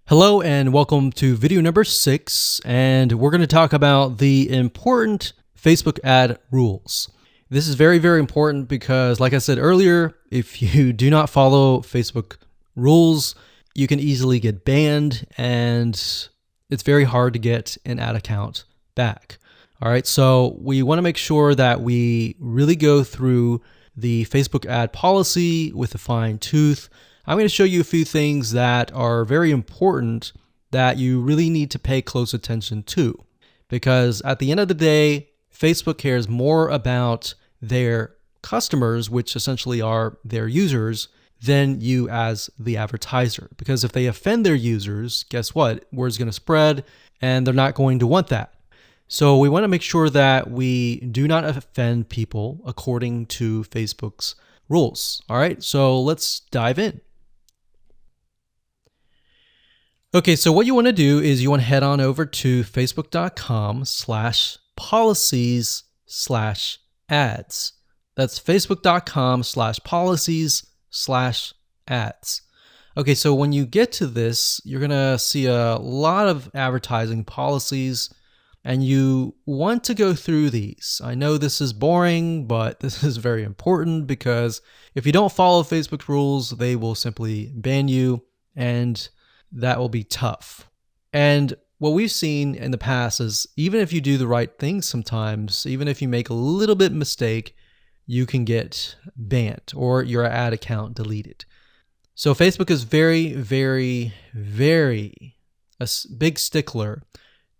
Hello and welcome to video number 6, and we're going to talk about the important Facebook ad rules. This is very, very important because, like I said earlier, if you do not follow Facebook rules, you can easily get banned and it's very hard to get an ad account back. All right, so we want to make sure that we really go through the Facebook ad policy with a fine tooth. I'm going to show you a few things that are very important that you really need to pay close attention to, because at the end of the day, Facebook cares more about their customers, which essentially are their users, than you as the advertiser. Because if they offend their users, guess what? Word's going to spread and they're not going to want that. So we want to make sure that we do not offend people according to Facebook's rules. All right, so let's dive in. Okay, so what you want to do is you want to head on over to facebook.com/policies/ads. That's facebook.com/policies/ads. Okay, so when you get to this, you're going to see a lot of advertising policies, and you want to go through these. I know this is boring, but this is very important because if you don't follow Facebook rules, they will simply ban you, and that will be tough. And what we've seen in the past is even if you do the right thing sometimes, even if you make a little bit mistake, you can get banned or your ad account deleted. So Facebook is very, very, very a big stickler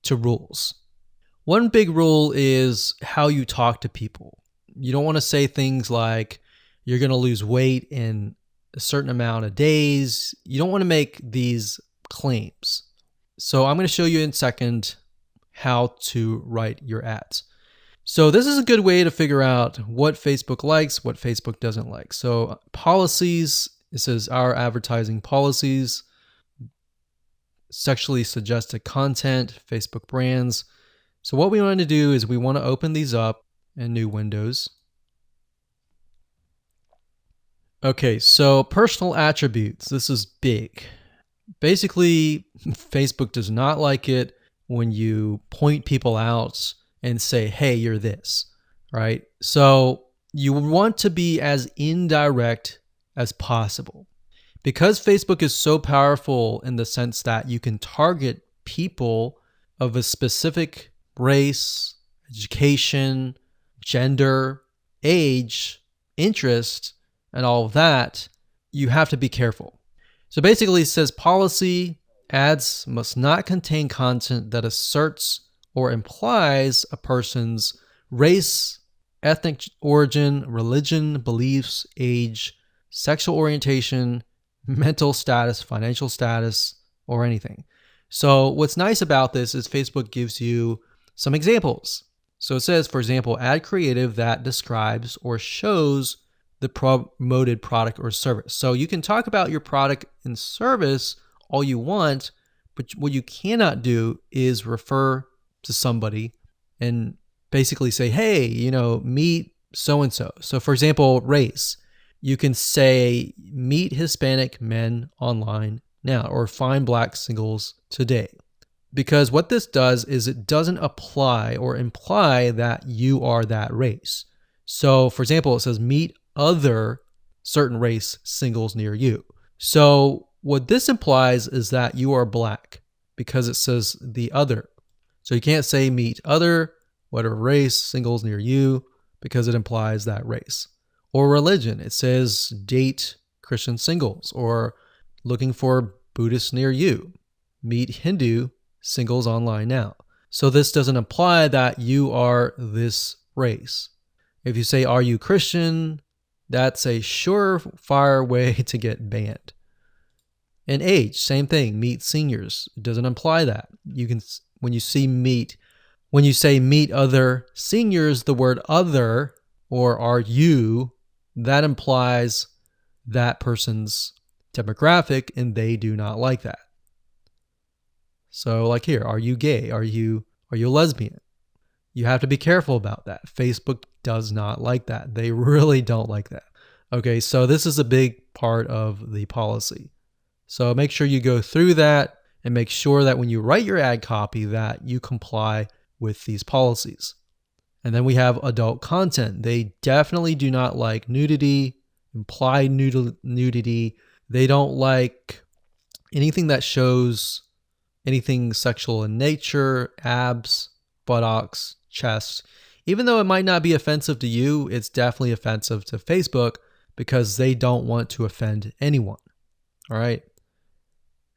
to rules. One big rule is how you talk to people. You don't want to say things like you're going to lose weight in a certain amount of days. You don't want to make these claims. So I'm going to show you in a second how to write your ads. So this is a good way to figure out what Facebook likes, what Facebook doesn't like. So policies, it says our advertising policies, sexually suggested content, Facebook brands. So what we want to do is we want to open these up in new windows. Okay, so personal attributes. This is big. Basically, Facebook does not like it when you point people out and say, hey, you're this, right? So you want to be as indirect as possible. Because Facebook is so powerful in the sense that you can target people of a specific race, education, gender, age, interest, and all of that, you have to be careful. So basically it says policy ads must not contain content that asserts or implies a person's race, ethnic origin, religion, beliefs, age, sexual orientation, mental status, financial status, or anything. So what's nice about this is Facebook gives you some examples. So it says, for example, ad creative that describes or shows the promoted product or service. So you can talk about your product and service all you want, but what you cannot do is refer to somebody and basically say, hey, meet so-and-so. So for example, race, you can say, meet Hispanic men online now, or find black singles today. Because what this does is it doesn't apply or imply that you are that race. So for example, it says meet other certain race singles near you. So what this implies is that you are black because it says the other. So you can't say meet other, whatever race, singles near you, because it implies that race. Or religion, it says date Christian singles, or looking for Buddhists near you. Meet Hindu singles online now. So this doesn't imply that you are this race. If you say, are you Christian? That's a surefire way to get banned. And age, same thing, meet seniors. It doesn't imply that. You can, when you say meet other seniors, the word other or are you, that implies that person's demographic and they do not like that. So like here, are you gay? Are you a lesbian? You have to be careful about that. Facebook does not like that. They really don't like that. Okay, so this is a big part of the policy. So make sure you go through that and make sure that when you write your ad copy that you comply with these policies. And then we have adult content. They definitely do not like nudity, implied nudity. They don't like anything that shows anything sexual in nature, abs, buttocks, chest. Even though it might not be offensive to you, it's definitely offensive to Facebook because they don't want to offend anyone. All right.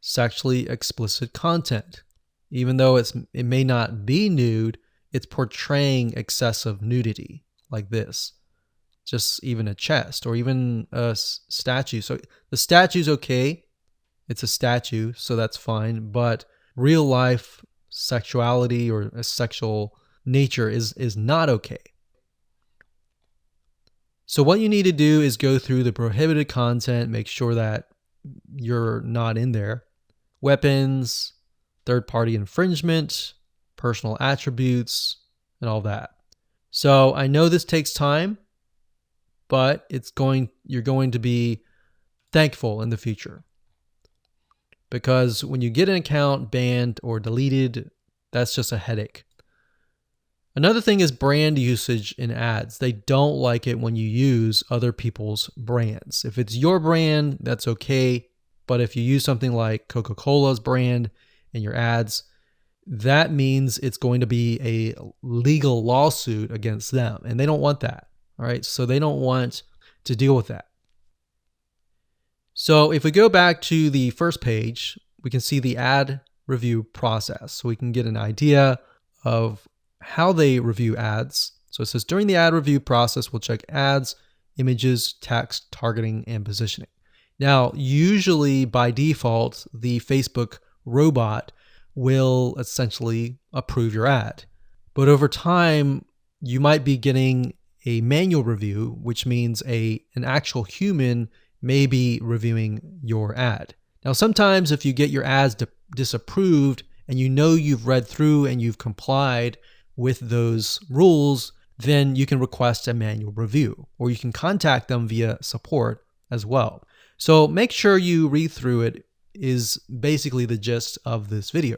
Sexually explicit content. Even though it may not be nude, it's portraying excessive nudity like this. Just even a chest or even a statue. So the statue's okay. It's a statue, so that's fine. But real life sexuality or a sexual nature is not okay. So what you need to do is go through the prohibited content, make sure that you're not in there. Weapons, third-party infringement, personal attributes, and all that. So I know this takes time, but you're going to be thankful in the future. Because when you get an account banned or deleted, that's just a headache. Another thing is brand usage in ads. They don't like it when you use other people's brands. If it's your brand, that's okay. But if you use something like Coca-Cola's brand in your ads, that means it's going to be a legal lawsuit against them. And they don't want that. All right. So they don't want to deal with that. So if we go back to the first page, we can see the ad review process. So we can get an idea of how they review ads. So it says during the ad review process, we'll check ads, images, text, targeting, and positioning. Now, usually by default, the Facebook robot will essentially approve your ad. But over time, you might be getting a manual review, which means an actual human may be reviewing your ad. Now, sometimes if you get your ads disapproved and you know you've read through and you've complied with those rules, then you can request a manual review, or you can contact them via support as well. So make sure you read through it is basically the gist of this video.